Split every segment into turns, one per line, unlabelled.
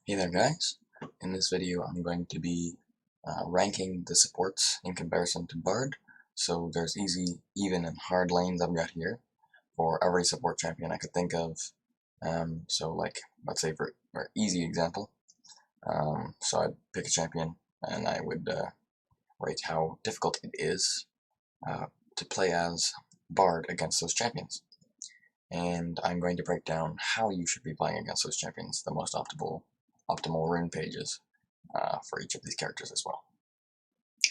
Hey there guys, in this video I'm going to be ranking the supports in comparison to Bard. So there's easy, even, and hard lanes I've got here for every support champion I could think of. So like, let's say for easy example, so I'd pick a champion and I would rate how difficult it is to play as Bard against those champions. And I'm going to break down how you should be playing against those champions, the most optimal rune pages for each of these characters as well,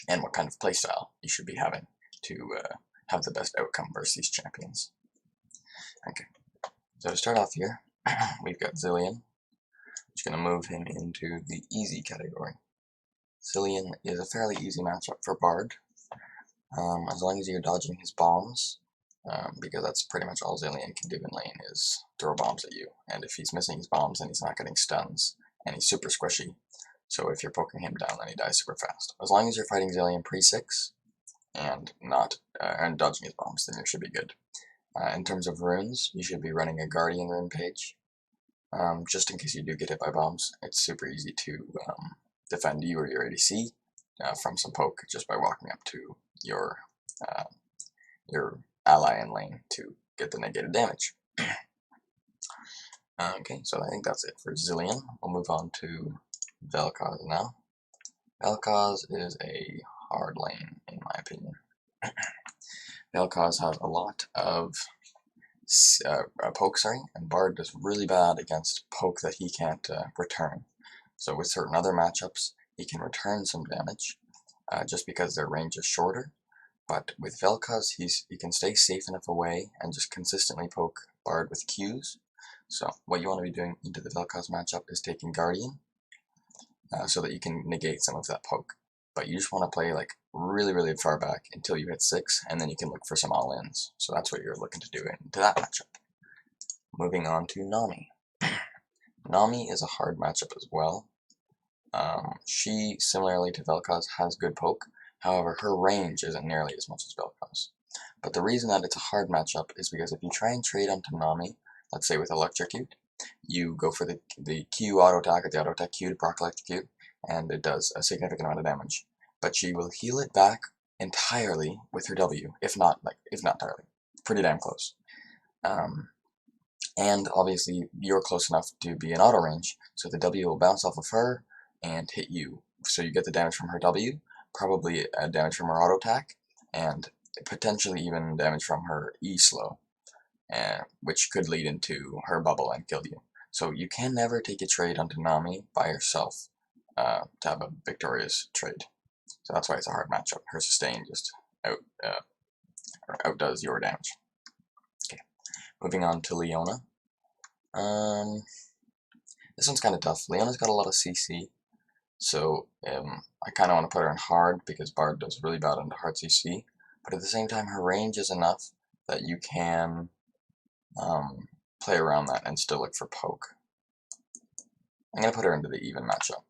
and what kind of playstyle you should be having to have the best outcome versus these champions. Okay, so to start off here, we've got Zilean. Just going to move him into the easy category. Zilean is a fairly easy matchup for Bard, as long as you're dodging his bombs, because that's pretty much all Zilean can do in lane is throw bombs at you, and if he's missing his bombs then he's not getting stuns, and he's super squishy, so if you're poking him down then he dies super fast. As long as you're fighting Zilean pre-6 and not and dodging his bombs, then you should be good. In terms of runes, you should be running a Guardian rune page, just in case you do get hit by bombs. It's super easy to defend you or your ADC from some poke just by walking up to your ally in lane to get the negated damage. Okay, so I think that's it for Zilean. We'll move on to Vel'Koz now. Vel'Koz is a hard lane, in my opinion. Vel'Koz has a lot of poke, and Bard does really bad against poke that he can't return. So with certain other matchups, he can return some damage, just because their range is shorter. But with Vel'Koz, he can stay safe enough away and just consistently poke Bard with Qs. So what you want to be doing into the Vel'Koz matchup is taking Guardian, so that you can negate some of that poke. But you just want to play like really far back until you hit 6, and then you can look for some all-ins. So that's what you're looking to do into that matchup. Moving on to Nami. Nami is a hard matchup as well. She, similarly to Vel'Koz, has good poke. However, her range isn't nearly as much as Vel'Koz. But the reason that it's a hard matchup is because if you try and trade onto Nami, let's say with Electrocute, you go for the Q auto attack or the auto attack Q to proc Electrocute, and it does a significant amount of damage. But she will heal it back entirely with her W, if not entirely. Pretty damn close. And obviously you're close enough to be in auto range, so the W will bounce off of her and hit you. So you get the damage from her W, probably damage from her auto attack, and potentially even damage from her E slow, which could lead into her bubble and kill you. So you can never take a trade onto Nami by herself to have a victorious trade. So that's why it's a hard matchup. Her sustain just outdoes your damage. Okay, moving on to Leona. This one's kind of tough. Leona's got a lot of CC, so I kind of want to put her in hard because Bard does really bad into hard CC, but at the same time her range is enough that you can play around that and still look for poke. I'm going to put her into the even matchup.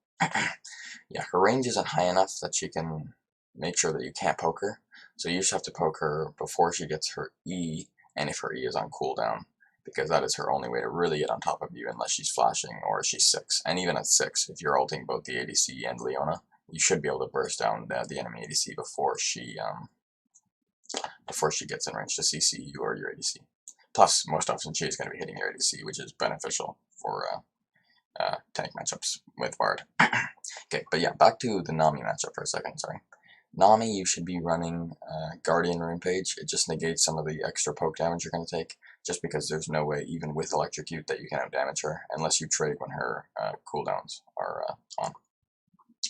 Yeah, her range isn't high enough that she can make sure that you can't poke her, so you just have to poke her before she gets her E, and if her E is on cooldown, because that is her only way to really get on top of you unless she's flashing or she's 6. And even at 6, if you're ulting both the ADC and Leona, you should be able to burst down the enemy ADC before she gets in range to CC you or your ADC. Plus, most often she is going to be hitting your ADC, which is beneficial for tank matchups with Bard. Okay, but yeah, back to the Nami matchup for a second, sorry. Nami, you should be running Guardian rune page. It just negates some of the extra poke damage you're going to take, just because there's no way, even with Electrocute, that you can outdamage her, unless you trade when her cooldowns are on.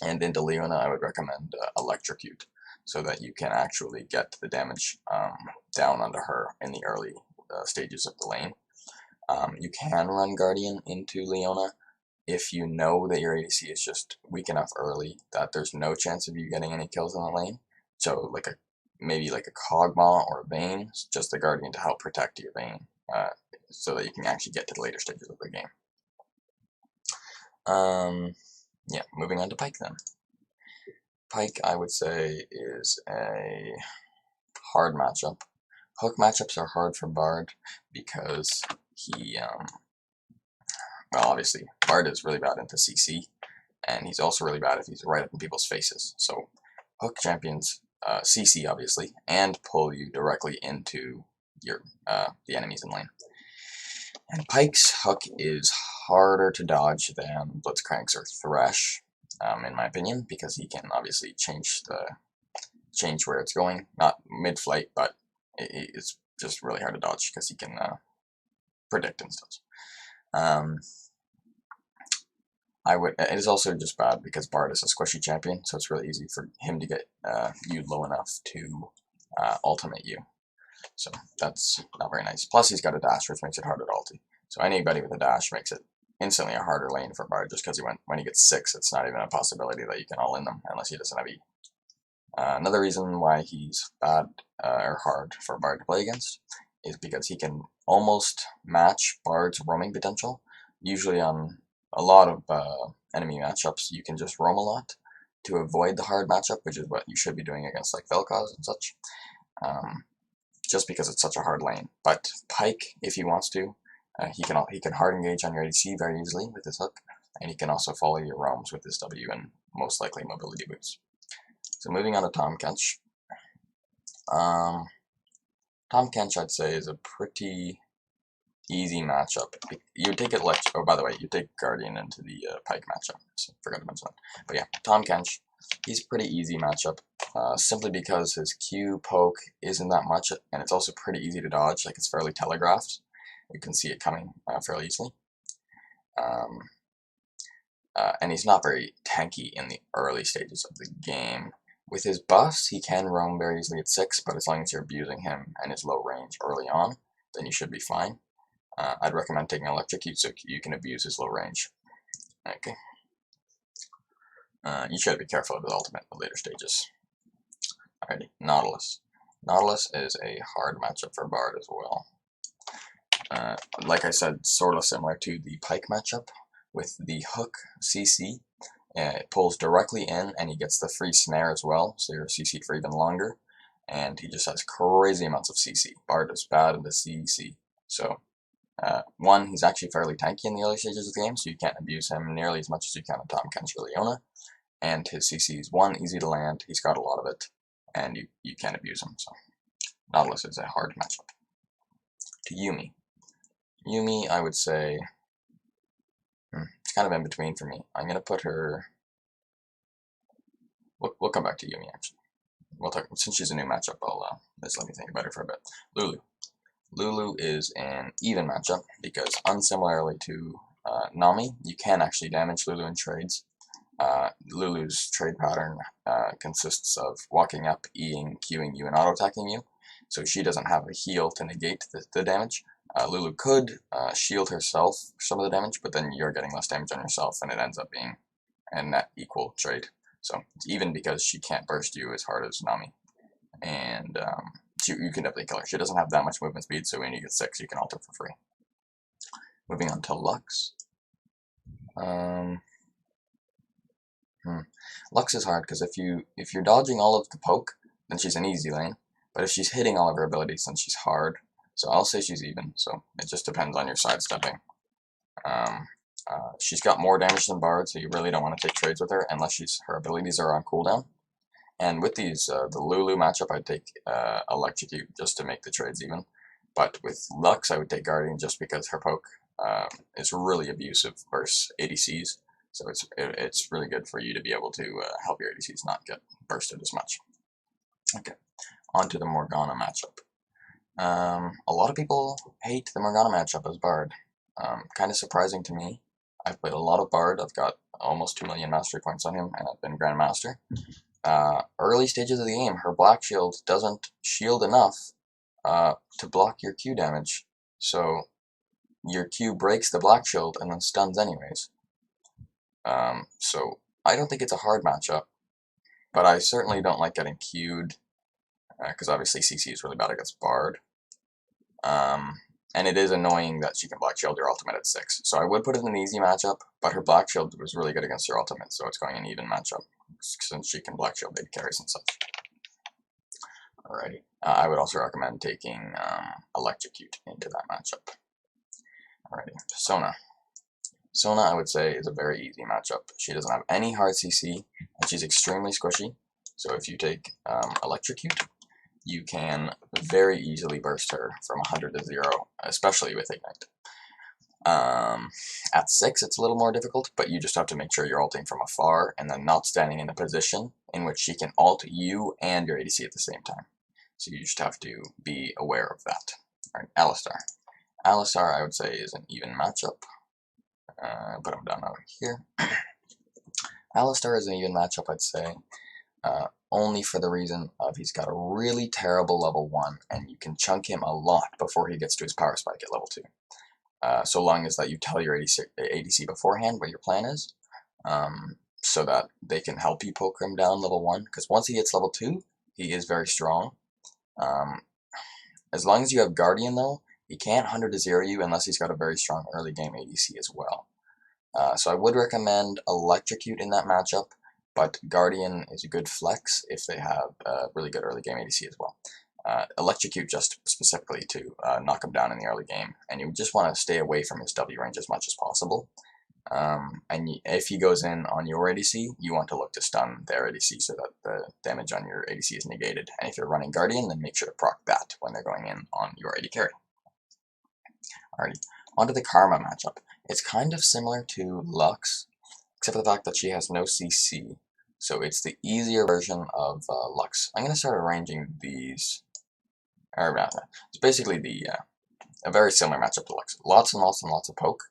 And into Leona, I would recommend Electrocute, so that you can actually get the damage down onto her in the early stages of the lane. You can run Guardian into Leona if you know that your ADC is just weak enough early that there's no chance of you getting any kills in the lane. So maybe like a Kog'Maw or a Vayne, just the Guardian to help protect your Vayne, so that you can actually get to the later stages of the game. Yeah, moving on to Pyke then. Pyke, I would say, is a hard matchup. Hook matchups are hard for Bard because well, obviously, Bard is really bad into CC, and he's also really bad if he's right up in people's faces. So Hook champions CC, obviously, and pull you directly into your the enemies in lane. And Pyke's Hook is harder to dodge than Blitzcrank's or Thresh, in my opinion, because he can obviously change where it's going, not mid-flight, but it's just really hard to dodge because he can predict and stuff. It is also just bad because Bard is a squishy champion, so it's really easy for him to get you low enough to ultimate you. So that's not very nice. Plus he's got a dash, which makes it harder to ulti. So anybody with a dash makes it instantly a harder lane for Bard, just because when he gets 6, it's not even a possibility that you can all in them unless he doesn't have E. Another reason why he's bad or hard for Bard to play against is because he can almost match Bard's roaming potential. Usually on a lot of enemy matchups, you can just roam a lot to avoid the hard matchup, which is what you should be doing against like Vel'Koz and such, just because it's such a hard lane. But Pyke, if he wants to, he can hard engage on your ADC very easily with his hook, and he can also follow your roams with his W and most likely mobility boots. So moving on to Tahm Kench. Tahm Kench, I'd say, is a pretty easy matchup. You take it like, oh, by the way, you take Guardian into the Pyke matchup. So forgot to mention that. But yeah, Tahm Kench, he's a pretty easy matchup, simply because his Q poke isn't that much, and it's also pretty easy to dodge. Like, it's fairly telegraphed. You can see it coming fairly easily. And he's not very tanky in the early stages of the game. With his buffs, he can roam very easily at 6, but as long as you're abusing him and his low range early on, then you should be fine. I'd recommend taking Electrocute so you can abuse his low range. Okay. You should be careful of his ultimate in the later stages. Alrighty, Nautilus. Nautilus is a hard matchup for Bard as well. Like I said, sort of similar to the Pyke matchup, with the hook CC. It pulls directly in, and he gets the free snare as well, so you're CC for even longer. And he just has crazy amounts of CC. Bard is bad in the CC. So, one, he's actually fairly tanky in the early stages of the game, so you can't abuse him nearly as much as you can with Tahm Kench or Leona. And his CC is, 1, easy to land, he's got a lot of it, and you can't abuse him. So, Nautilus is a hard matchup. To Yuumi. Yuumi, I would say, it's kind of in between for me. I'm going to put her... We'll come back to Yuumi, actually. We'll talk, since she's a new matchup, just let me think about her for a bit. Lulu. Lulu is an even matchup, because unsimilarly to Nami, you can actually damage Lulu in trades. Lulu's trade pattern consists of walking up, Eing, Qing you, and auto-attacking you, so she doesn't have a heal to negate the damage. Lulu could shield herself for some of the damage, but then you're getting less damage on yourself, and it ends up being a net equal trade. So it's even because she can't burst you as hard as Nami. And you can definitely kill her. She doesn't have that much movement speed, so when you get 6, you can ult her for free. Moving on to Lux. Lux is hard because if you're dodging all of the poke, then she's an easy lane. But if she's hitting all of her abilities, then she's hard. So I'll say she's even. So it just depends on your sidestepping. She's got more damage than Bard, so you really don't want to take trades with her unless her abilities are on cooldown. And with these, the Lulu matchup, I'd take Electrocute just to make the trades even. But with Lux, I would take Guardian just because her poke is really abusive versus ADCs. So it's really good for you to be able to help your ADCs not get bursted as much. Okay, on to the Morgana matchup. A lot of people hate the Morgana matchup as Bard. Kind of surprising to me. I've played a lot of Bard. I've got almost 2 million mastery points on him, and I've been Grandmaster. Early stages of the game, her Black Shield doesn't shield enough to block your Q damage. So your Q breaks the Black Shield and then stuns anyways. So I don't think it's a hard matchup, but I certainly don't like getting Q'd, because obviously CC is really bad against Bard. And it is annoying that she can Black Shield your ultimate at 6. So I would put it in an easy matchup, but her Black Shield was really good against your ultimate, so it's going an even matchup, since she can Black Shield big carries and such. Alrighty. I would also recommend taking Electrocute into that matchup. Alrighty. Sona. Sona, I would say, is a very easy matchup. She doesn't have any hard CC, and she's extremely squishy. So if you take Electrocute, you can very easily burst her from 100 to 0, especially with Ignite. At 6, it's a little more difficult, but you just have to make sure you're ulting from afar and then not standing in a position in which she can ult you and your ADC at the same time. So you just have to be aware of that. Alright, Alistar. Alistar, I would say, is an even matchup. Put him down over here. Alistar is an even matchup, I'd say, only for the reason of he's got a really terrible level 1, and you can chunk him a lot before he gets to his power spike at level 2. So long as that you tell your ADC beforehand what your plan is, so that they can help you poke him down level 1, because once he hits level 2, he is very strong. As long as you have Guardian, though, he can't 100 to 0 you unless he's got a very strong early game ADC as well. So I would recommend Electrocute in that matchup, but Guardian is a good flex if they have a really good early game ADC as well. Electrocute just specifically to knock him down in the early game, and you just want to stay away from his W range as much as possible. And if he goes in on your ADC, you want to look to stun their ADC so that the damage on your ADC is negated. And if you're running Guardian, then make sure to proc that when they're going in on your AD carry. Alrighty, onto the Karma matchup. It's kind of similar to Lux, except for the fact that she has no CC. So it's the easier version of Lux. I'm going to start arranging these. It's basically a very similar matchup to Lux. Lots and lots and lots of poke.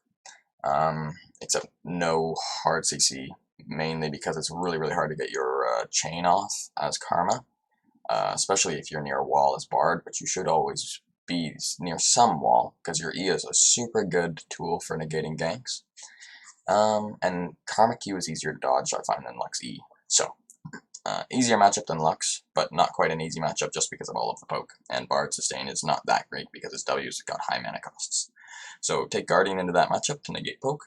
Except no hard CC, mainly because it's really hard to get your chain off as Karma, especially if you're near a wall as Bard, which you should always be near some wall, because your E is a super good tool for negating ganks. And Karma Q is easier to dodge, I find, than Lux E. So, easier matchup than Lux, but not quite an easy matchup just because of all of the poke. And Bard sustain is not that great because its W's got high mana costs. So take Guardian into that matchup to negate poke,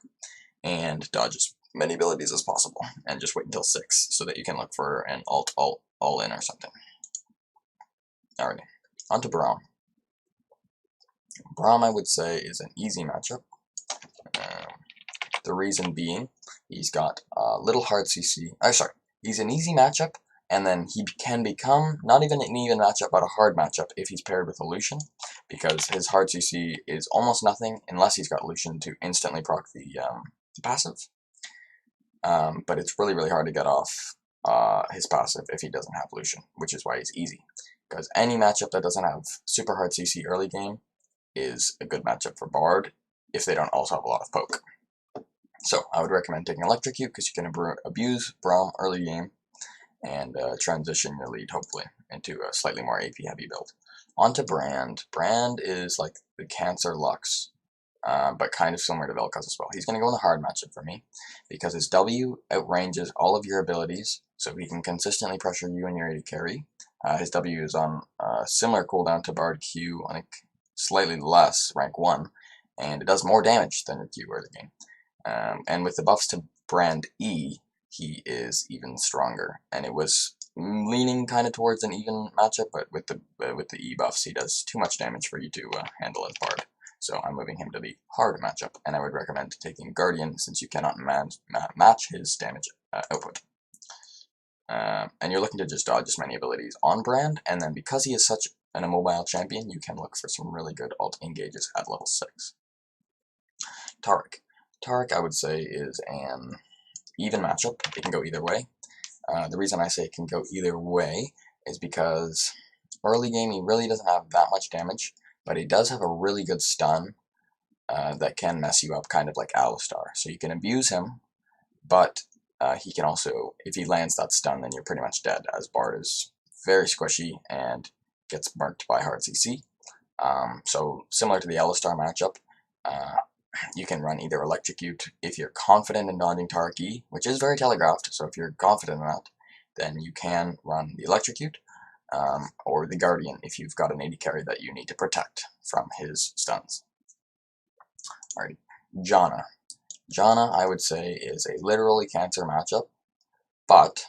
and dodge as many abilities as possible, and just wait until 6 so that you can look for an alt all in or something. Alrighty, on to Braum. Braum, I would say, is an easy matchup. The reason being, he's got a little hard CC. He's an easy matchup, and then he can become not even an even matchup, but a hard matchup if he's paired with a Lucian, because his hard CC is almost nothing unless he's got Lucian to instantly proc the passive. But it's really hard to get off his passive if he doesn't have Lucian, which is why he's easy. Because any matchup that doesn't have super hard CC early game is a good matchup for Bard if they don't also have a lot of poke. So I would recommend taking Electrocute because you can abuse Braum early game and transition your lead hopefully into a slightly more AP heavy build. On to Brand. Brand is like the Cancer Lux, but kind of similar to Vel'Koz as well. He's going to go in the hard matchup for me because his W outranges all of your abilities, so he can consistently pressure you and your AD carry. His W is on a similar cooldown to Bard Q, I think slightly less, rank 1, and it does more damage than your Q early game. And with the buffs to Brand E, he is even stronger. And it was leaning kind of towards an even matchup, but with the E buffs, he does too much damage for you to handle as Bard. So I'm moving him to the hard matchup, and I would recommend taking Guardian since you cannot match his damage output. And you're looking to just dodge as many abilities on Brand, and then because he is such an immobile champion, you can look for some really good ult engages at level 6. Taric. Taric, I would say, is an even matchup. It can go either way. The reason I say it can go either way is because early game he really doesn't have that much damage, but he does have a really good stun that can mess you up, kind of like Alistar. So you can abuse him, but he can also, if he lands that stun, then you're pretty much dead, as Bard is very squishy and gets burnt by hard CC. So similar to the Alistar matchup, you can run either Electrocute if you're confident in dodging Taric E, which is very telegraphed, so if you're confident in that, then you can run the Electrocute, or the Guardian if you've got an AD carry that you need to protect from his stuns. Alright, Janna. Janna, I would say, is a literally Cancer matchup, but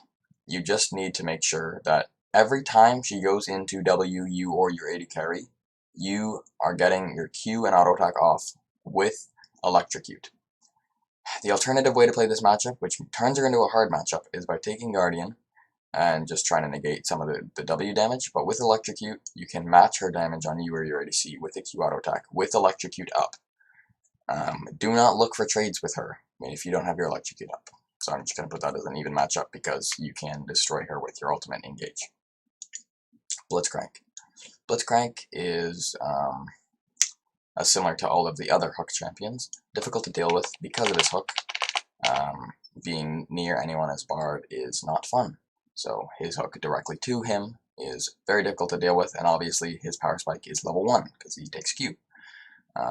you just need to make sure that every time she goes into W, you or your AD carry, you are getting your Q and auto attack off with Electrocute. The alternative way to play this matchup, which turns her into a hard matchup, is by taking Guardian and just trying to negate some of the W damage. But with Electrocute, you can match her damage on you or your ADC with a Q auto attack with Electrocute up. Do not look for trades with her if you don't have your Electrocute up. So I'm just going to put that as an even matchup because you can destroy her with your ultimate engage. Blitzcrank. Blitzcrank is similar to all of the other hook champions. Difficult to deal with because of his hook. Being near anyone as Bard is not fun. So his hook directly to him is very difficult to deal with, and obviously his power spike is level 1 because he takes Q.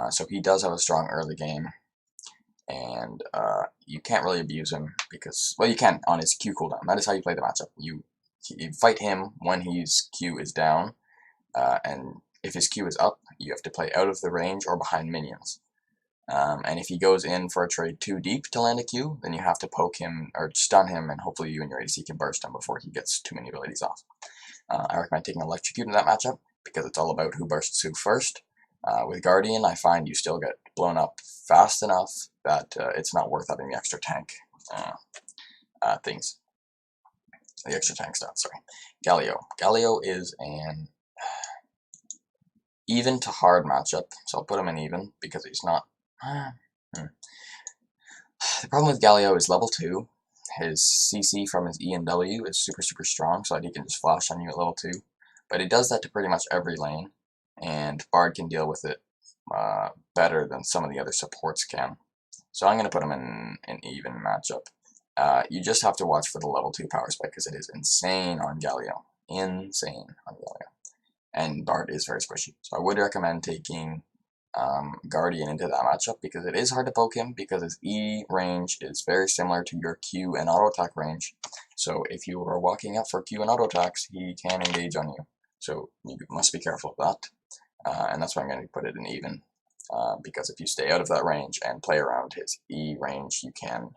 So he does have a strong early game, and you can't really abuse him because, well, you can on his Q cooldown. That is how you play the matchup. You fight him when his Q is down, and if his Q is up, you have to play out of the range or behind minions. And if he goes in for a trade too deep to land a Q, then you have to poke him or stun him, and hopefully you and your ADC can burst him before he gets too many abilities off. I recommend taking Electrocute in that matchup because it's all about who bursts who first. With Guardian, I find you still get blown up fast enough that it's not worth having the extra tank things. The extra tank stats, sorry. Galio. Galio is an even to hard matchup, so I'll put him in even because he's not. The problem with Galio is level 2. His CC from his E and W is super strong, so that he can just flash on you at level 2. But he does that to pretty much every lane, and Bard can deal with it better than some of the other supports can. So I'm going to put him in an even matchup. You just have to watch for the level 2 power spike because it is insane on Galio. Insane on Galio. And Bard is very squishy. So I would recommend taking Guardian into that matchup because it is hard to poke him because his E range is very similar to your Q and auto attack range. So if you are walking up for Q and auto attacks, he can engage on you. So you must be careful of that. And that's why I'm going to put it in even. Because if you stay out of that range and play around his E range, you can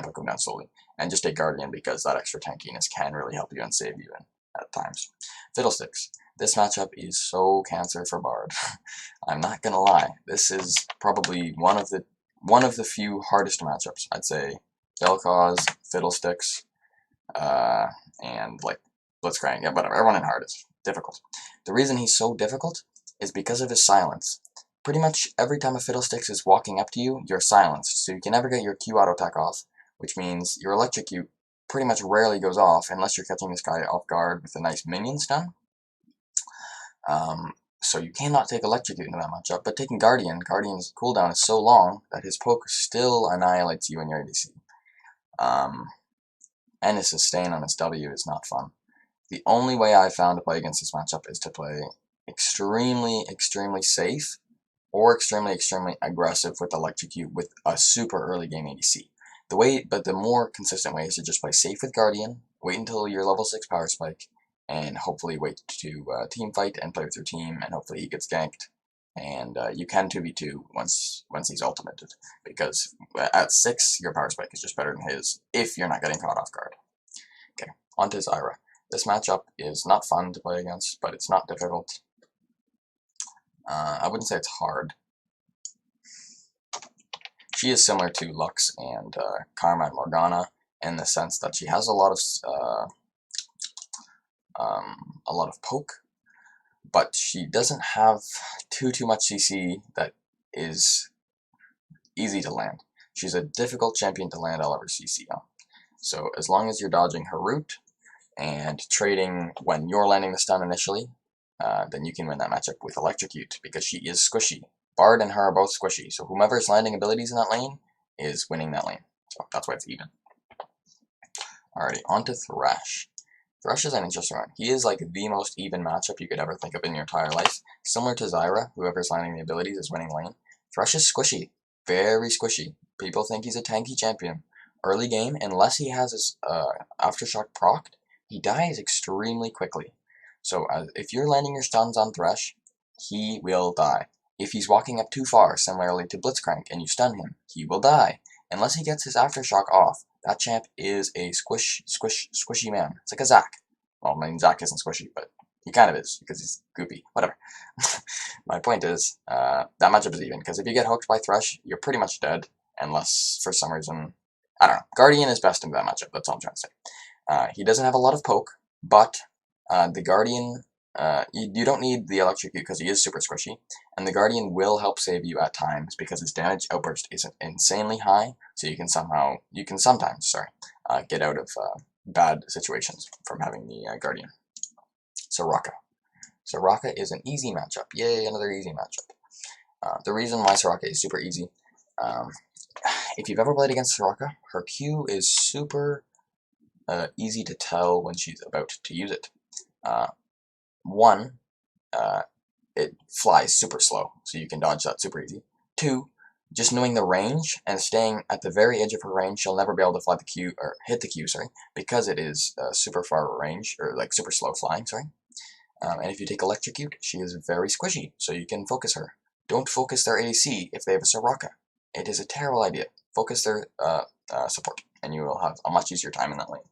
poke him down slowly. And just take Guardian because that extra tankiness can really help you and save you at times. Fiddlesticks. This matchup is so cancer for Bard. I'm not gonna lie. This is probably one of the few hardest matchups. I'd say Vel'Koz, Fiddlesticks, and like Blitzcrank. Yeah, whatever. Everyone in hard is difficult. The reason he's so difficult is because of his silence. Pretty much every time a Fiddlesticks is walking up to you, you're silenced, so you can never get your Q auto attack off, which means your Electrocute pretty much rarely goes off unless you're catching this guy off guard with a nice minion stun. So you cannot take Electrocute into that matchup, but taking Guardian's cooldown is so long that his poke still annihilates you and your ADC. And his sustain on his W is not fun. The only way I've found to play against this matchup is to play extremely safe or extremely aggressive with Electrocute with a super early game ADC. But the more consistent way is to just play safe with Guardian, wait until your level 6 power spike, and hopefully wait to team fight and play with your team, and hopefully he gets ganked. And you can 2v2 once he's ultimated, because at 6, your power spike is just better than his, if you're not getting caught off guard. Okay, on to Zyra. This matchup is not fun to play against, but it's not difficult. I wouldn't say it's hard. She is similar to Lux and Karma and Morgana in the sense that she has a lot of poke, but she doesn't have too much CC that is easy to land. She's a difficult champion to land all of her CC on. So as long as you're dodging her route and trading when you're landing the stun initially, then you can win that matchup with Electrocute because she is squishy. Bard and her are both squishy, so whomever's landing abilities in that lane is winning that lane. So that's why it's even. Alrighty, on to Thresh. Thresh is an interesting one. He is like the most even matchup you could ever think of in your entire life. Similar to Zyra, whoever's landing the abilities is winning lane. Thresh is squishy. Very squishy. People think he's a tanky champion. Early game, unless he has his Aftershock procced, he dies extremely quickly. So if you're landing your stuns on Thresh, he will die. If he's walking up too far, similarly to Blitzcrank, and you stun him, he will die. Unless he gets his Aftershock off, that champ is a squishy man. It's like a Zac. Well, I mean, Zac isn't squishy, but he kind of is, because he's goopy. Whatever. My point is, that matchup is even, because if you get hooked by Thresh, you're pretty much dead, unless for some reason, I don't know. Guardian is best in that matchup, that's all I'm trying to say. He doesn't have a lot of poke, but the Guardian, you don't need the Electrocute because he is super squishy, and the Guardian will help save you at times because his damage outburst is insanely high, so you can sometimes get out of bad situations from having the Guardian. Soraka. Soraka is an easy matchup. Yay, another easy matchup. The reason why Soraka is super easy, if you've ever played against Soraka, her Q is super easy to tell when she's about to use it. One, it flies super slow, so you can dodge that super easy. Two, just knowing the range and staying at the very edge of her range, she'll never be able to fly the Q, or hit the Q, because it is super far range, or like super slow flying, and if you take Electrocute, she is very squishy, so you can focus her. Don't focus their ADC if they have a Soraka. It is a terrible idea. Focus their support, and you will have a much easier time in that lane.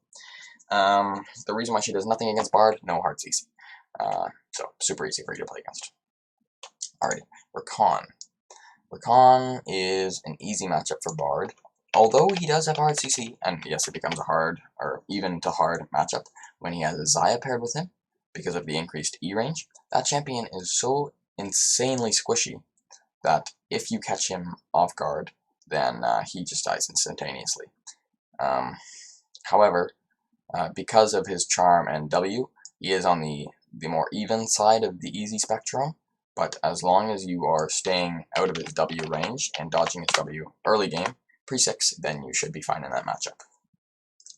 The reason why she does nothing against Bard, no hard CC. So, super easy for you to play against. Alrighty, Rakan. Rakan is an easy matchup for Bard, although he does have hard CC, and yes, it becomes a hard, or even to hard matchup when he has a Xayah paired with him, because of the increased E range. That champion is so insanely squishy that if you catch him off guard, then he just dies instantaneously. However, because of his charm and W, he is on the more even side of the easy spectrum, but as long as you are staying out of his W range and dodging his W early game, pre-6, then you should be fine in that matchup.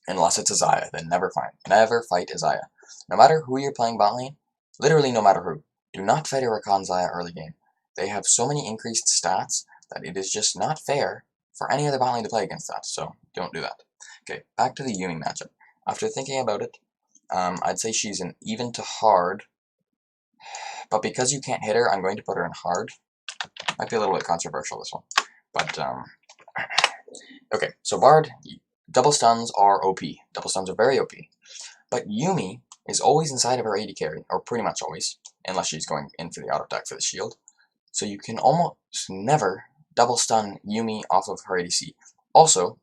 Unless it's a Xayah, then never fight a Xayah. No matter who you're playing bot lane, literally no matter who, do not fight a Rakan Xayah early game. They have so many increased stats that it is just not fair for any other bot lane to play against that, so don't do that. Okay, back to the Yuumi matchup. After thinking about it, I'd say she's an even to hard, but because you can't hit her, I'm going to put her in hard. Might be a little bit controversial, this one, but okay, so Bard, double stuns are OP. Double stuns are very OP. But Yuumi is always inside of her AD carry, or pretty much always, unless she's going in for the auto attack for the shield. So you can almost never double stun Yuumi off of her ADC. Also,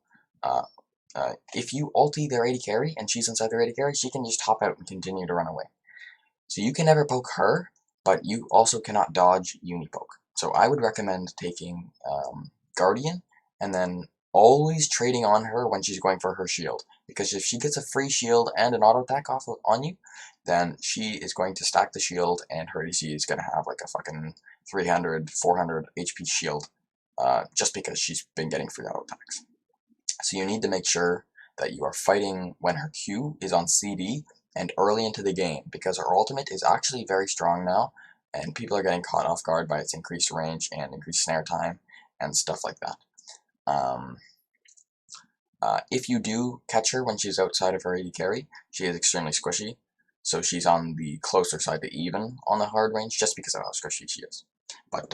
if you ulti their AD carry and she's inside their AD carry, she can just hop out and continue to run away. So you can never poke her, but you also cannot dodge Yuumi poke. So I would recommend taking Guardian, and then always trading on her when she's going for her shield. Because if she gets a free shield and an auto attack off on you, then she is going to stack the shield, and her ADC is going to have like a fucking 300, 400 HP shield, just because she's been getting free auto attacks. So you need to make sure that you are fighting when her Q is on CD and early into the game, because her ultimate is actually very strong now, and people are getting caught off guard by its increased range and increased snare time and stuff like that. If you do catch her when she's outside of her AD carry, she is extremely squishy, so she's on the closer side to even on the hard range, just because of how squishy she is. But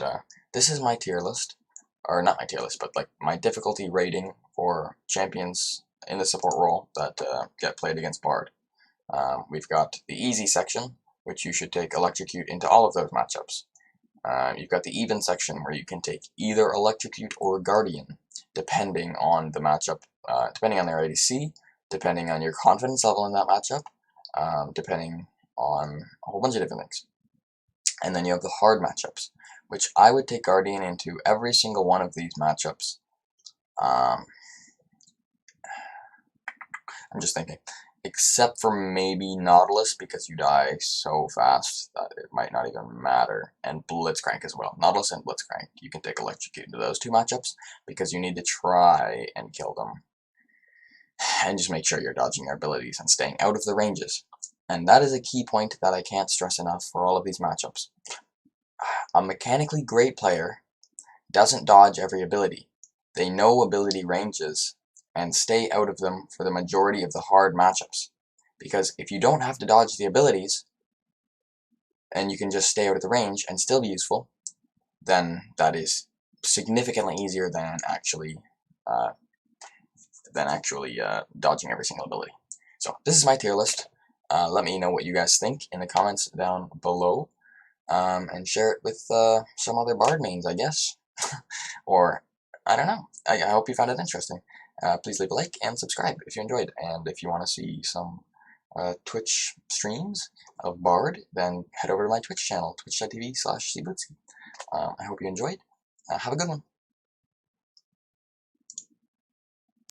this is my tier list, or not my tier list, but like my difficulty rating for champions in the support role that get played against Bard. We've got the easy section, which you should take Electrocute into all of those matchups. You've got the even section where you can take either Electrocute or Guardian, depending on the matchup, depending on their ADC, depending on your confidence level in that matchup, depending on a whole bunch of different things. And then you have the hard matchups, which I would take Guardian into every single one of these matchups. I'm just thinking. Except for maybe Nautilus, because you die so fast that it might not even matter. And Blitzcrank as well. Nautilus and Blitzcrank, you can take Electrocute into those two matchups, because you need to try and kill them. And just make sure you're dodging their abilities and staying out of the ranges. And that is a key point that I can't stress enough for all of these matchups. A mechanically great player doesn't dodge every ability. They know ability ranges and stay out of them for the majority of the hard matchups. Because if you don't have to dodge the abilities, and you can just stay out of the range and still be useful, then that is significantly easier than actually dodging every single ability. So this is my tier list. Let me know what you guys think in the comments down below, and share it with some other Bard mains, I guess. Or I don't know. I hope you found it interesting. Please leave a like and subscribe if you enjoyed. And if you want to see some Twitch streams of Bard, then head over to my Twitch channel, twitch.tv/cbootsy. I hope you enjoyed. Have a good one.